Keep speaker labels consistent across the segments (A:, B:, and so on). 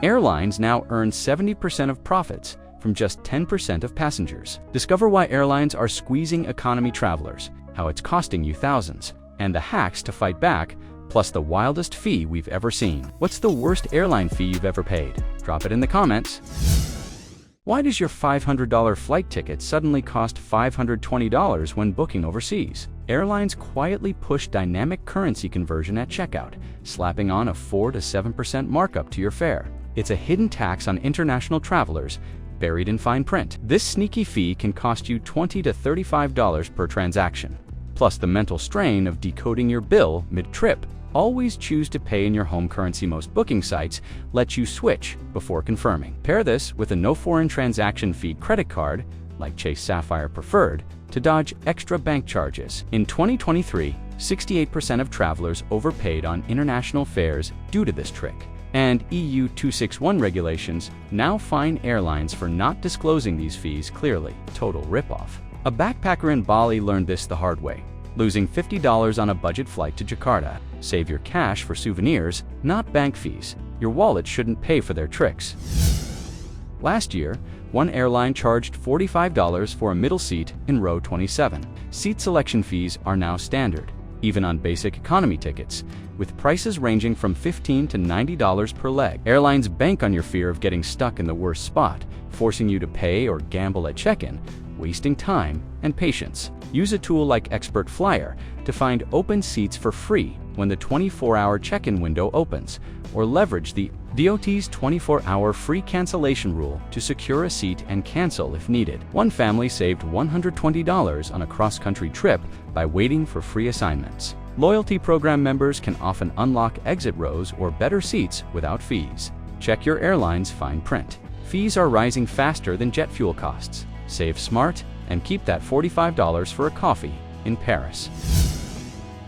A: Airlines now earn 70% of profits from just 10% of passengers. Discover why airlines are squeezing economy travelers, how it's costing you thousands, and the hacks to fight back, plus the wildest fee we've ever seen. What's the worst airline fee you've ever paid? Drop it in the comments. Why does your $500 flight ticket suddenly cost $520 when booking overseas? Airlines quietly push dynamic currency conversion at checkout, slapping on a 4 to 7% markup to your fare. It's a hidden tax on international travelers, buried in fine print. This sneaky fee can cost you $20 to $35 per transaction. Plus the mental strain of decoding your bill mid-trip. Always choose to pay in your home currency. Most booking sites let you switch before confirming. Pair this with a no foreign transaction fee credit card, like Chase Sapphire Preferred, to dodge extra bank charges. In 2023, 68% of travelers overpaid on international fares due to this trick. And EU 261 regulations now fine airlines for not disclosing these fees clearly. Total ripoff. A backpacker in Bali learned this the hard way, losing $50 on a budget flight to Jakarta. Save your cash for souvenirs, not bank fees. Your wallet shouldn't pay for their tricks. Last year, one airline charged $45 for a middle seat in row 27. Seat selection fees are now standard, even on basic economy tickets, with prices ranging from $15 to $90 per leg. Airlines bank on your fear of getting stuck in the worst spot, forcing you to pay or gamble at check-in, wasting time and patience. Use a tool like Expert Flyer to find open seats for free when the 24-hour check-in window opens, or leverage the DOT's 24-hour free cancellation rule to secure a seat and cancel if needed. One family saved $120 on a cross-country trip by waiting for free assignments. Loyalty program members can often unlock exit rows or better seats without fees. Check your airline's fine print. Fees are rising faster than jet fuel costs. Save smart and keep that $45 for a coffee in Paris.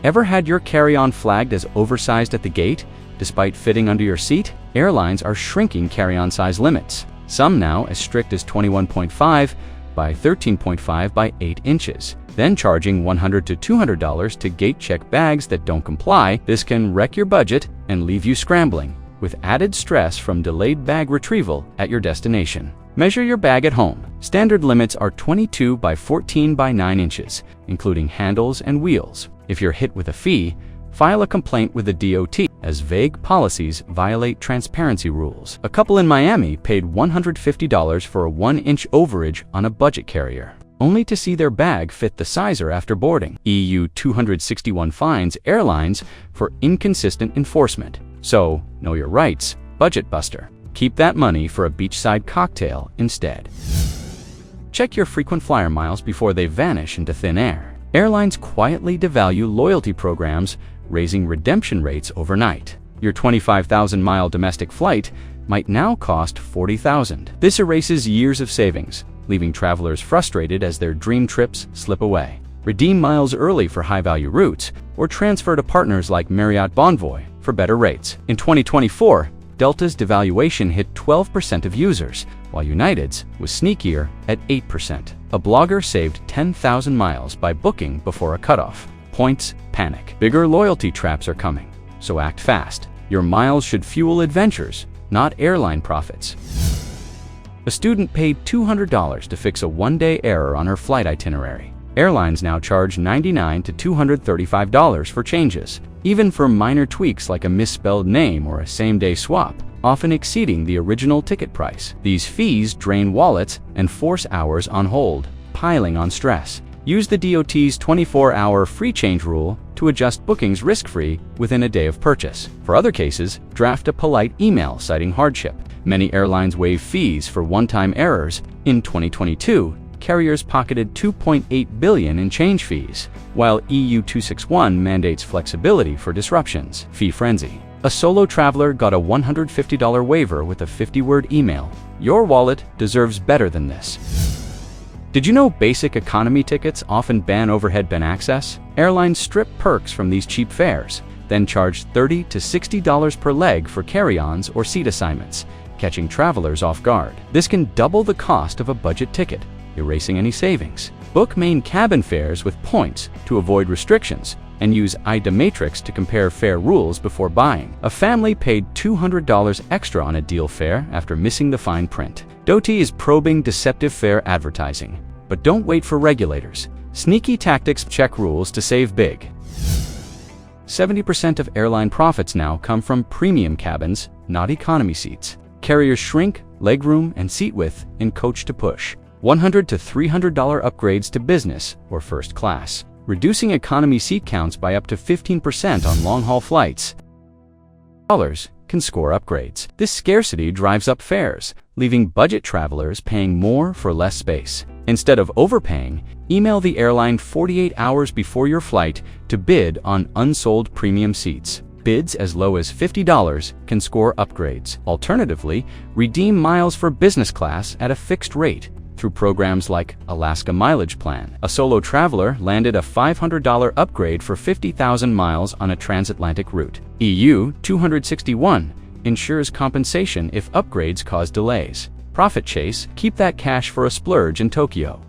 A: Ever had your carry-on flagged as oversized at the gate, despite fitting under your seat? Airlines are shrinking carry-on size limits, some now as strict as 21.5 by 13.5 by 8 inches, then charging $100 to $200 to gate check bags that don't comply. This can wreck your budget and leave you scrambling, with added stress from delayed bag retrieval at your destination. Measure your bag at home. Standard limits are 22 by 14 by 9 inches, including handles and wheels. If you're hit with a fee, file a complaint with the DOT, as vague policies violate transparency rules. A couple in Miami paid $150 for a 1-inch overage on a budget carrier, only to see their bag fit the sizer after boarding. EU 261 fines airlines for inconsistent enforcement. So, know your rights, budget buster. Keep that money for a beachside cocktail instead. Check your frequent flyer miles before they vanish into thin air. Airlines quietly devalue loyalty programs, raising redemption rates overnight. Your 25,000-mile domestic flight might now cost $40,000. This erases years of savings, leaving travelers frustrated as their dream trips slip away. Redeem miles early for high-value routes, or transfer to partners like Marriott Bonvoy for better rates. In 2024, Delta's devaluation hit 12% of users, while United's was sneakier at 8%. A blogger saved 10,000 miles by booking before a cutoff. Points panic. Bigger loyalty traps are coming, so act fast. Your miles should fuel adventures, not airline profits. A student paid $200 to fix a one-day error on her flight itinerary. Airlines now charge $99 to $235 for changes, even for minor tweaks like a misspelled name or a same-day swap, often exceeding the original ticket price. These fees drain wallets and force hours on hold, piling on stress. Use the DOT's 24-hour free change rule to adjust bookings risk-free within a day of purchase. For other cases, draft a polite email citing hardship. Many airlines waive fees for one-time errors. In 2022, carriers pocketed $2.8 billion in change fees, while EU 261 mandates flexibility for disruptions. Fee frenzy. A solo traveler got a $150 waiver with a 50-word email. Your wallet deserves better than this. Did you know basic economy tickets often ban overhead bin access? Airlines strip perks from these cheap fares, then charge $30 to $60 per leg for carry-ons or seat assignments, catching travelers off guard. This can double the cost of a budget ticket, erasing any savings. Book main cabin fares with points to avoid restrictions, and use IDA Matrix to compare fare rules before buying. A family paid $200 extra on a deal fare after missing the fine print. DOT is probing deceptive fare advertising. But don't wait for regulators. Sneaky tactics check rules to save big. 70% of airline profits now come from premium cabins, not economy seats. Carriers shrink legroom and seat width in coach to push. $100 to $300 upgrades to business or first class, reducing economy seat counts by up to 15% on long-haul flights. Dollars can score upgrades. This scarcity drives up fares, leaving budget travelers paying more for less space. Instead of overpaying, email the airline 48 hours before your flight to bid on unsold premium seats. Bids as low as $50 can score upgrades. Alternatively, redeem miles for business class at a fixed rate through programs like Alaska Mileage Plan. A solo traveler landed a $500 upgrade for 50,000 miles on a transatlantic route. EU 261 ensures compensation if upgrades cause delays. Profit chase, keep that cash for a splurge in Tokyo.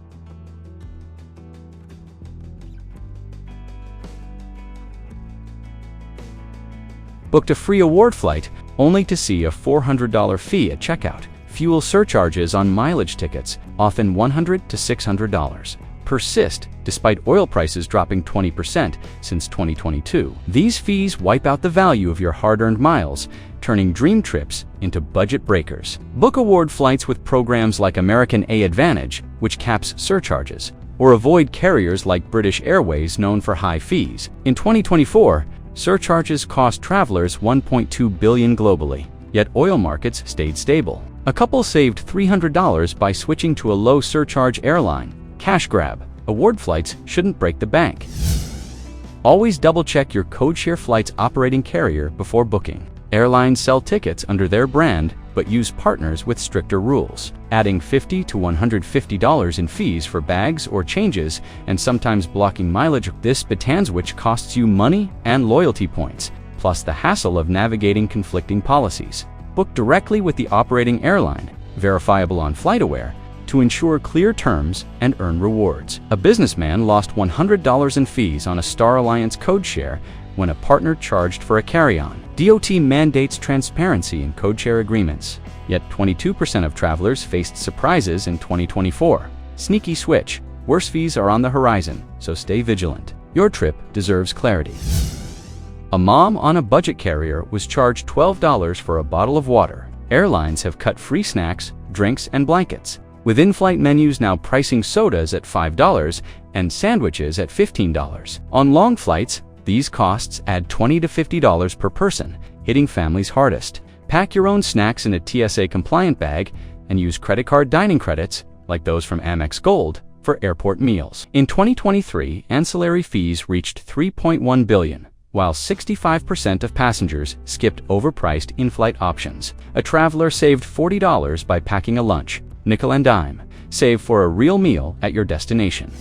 A: Booked a free award flight only to see a $400 fee at checkout. Fuel surcharges on mileage tickets, often $100 to $600, persist despite oil prices dropping 20% since 2022. These fees wipe out the value of your hard-earned miles, turning dream trips into budget breakers. Book award flights with programs like American A Advantage, which caps surcharges, or avoid carriers like British Airways known for high fees. In 2024, surcharges cost travelers $1.2 billion globally, yet oil markets stayed stable. A couple saved $300 by switching to a low surcharge airline. Cash grab. Award flights shouldn't break the bank. Always double-check your codeshare flight's operating carrier before booking. Airlines sell tickets under their brand but use partners with stricter rules, adding $50 to $150 in fees for bags or changes and sometimes blocking mileage. This which costs you money and loyalty points, plus the hassle of navigating conflicting policies. Book directly with the operating airline, verifiable on FlightAware, to ensure clear terms and earn rewards. A businessman lost $100 in fees on a Star Alliance codeshare when a partner charged for a carry-on. DOT mandates transparency in codeshare agreements, yet 22% of travelers faced surprises in 2024. Sneaky switch. Worse fees are on the horizon, so stay vigilant. Your trip deserves clarity. A mom on a budget carrier was charged $12 for a bottle of water. Airlines have cut free snacks, drinks, and blankets, with in-flight menus now pricing sodas at $5 and sandwiches at $15. On long flights, these costs add $20 to $50 per person, hitting families hardest. Pack your own snacks in a TSA-compliant bag and use credit card dining credits, like those from Amex Gold, for airport meals. In 2023, ancillary fees reached $3.1 billion. While 65% of passengers skipped overpriced in-flight options. A traveler saved $40 by packing a lunch, nickel and dime. Save for a real meal at your destination.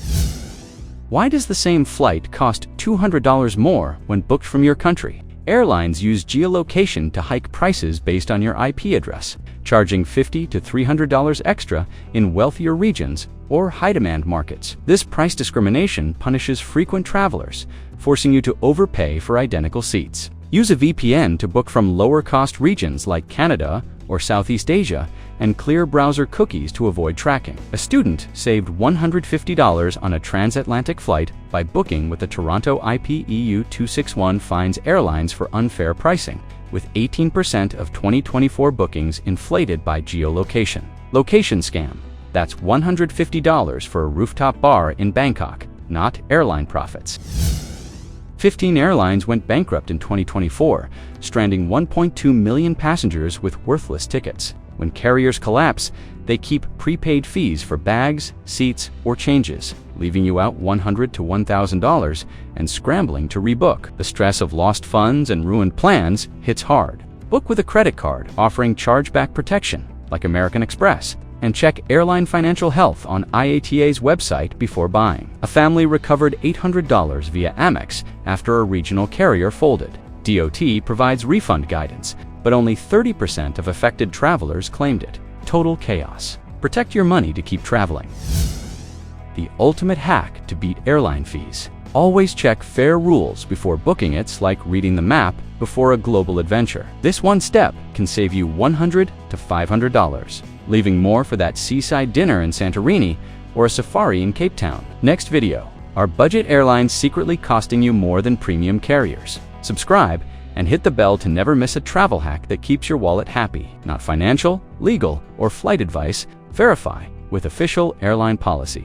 A: Why does the same flight cost $200 more when booked from your country? Airlines use geolocation to hike prices based on your IP address, charging $50 to $300 extra in wealthier regions or high-demand markets. This price discrimination punishes frequent travelers, forcing you to overpay for identical seats. Use a VPN to book from lower-cost regions like Canada or Southeast Asia and clear browser cookies to avoid tracking. A student saved $150 on a transatlantic flight by booking with the Toronto IP EU 261 fines airlines for unfair pricing, with 18% of 2024 bookings inflated by geolocation. Location scam. That's $150 for a rooftop bar in Bangkok, not airline profits. 15 airlines went bankrupt in 2024, stranding 1.2 million passengers with worthless tickets. When carriers collapse, they keep prepaid fees for bags, seats, or changes, leaving you out $100 to $1,000 and scrambling to rebook. The stress of lost funds and ruined plans hits hard. Book with a credit card offering chargeback protection, like American Express, and check airline financial health on IATA's website before buying. A family recovered $800 via Amex after a regional carrier folded. DOT provides refund guidance, but only 30% of affected travelers claimed it. Total chaos. Protect your money to keep traveling. The ultimate hack to beat airline fees. Always check fair rules before booking. It's like reading the map before a global adventure. This one step can save you $100 to $500, leaving more for that seaside dinner in Santorini or a safari in Cape Town. Next video, are budget airlines secretly costing you more than premium carriers? Subscribe and hit the bell to never miss a travel hack that keeps your wallet happy. Not financial, legal, or flight advice. Verify with official airline policy.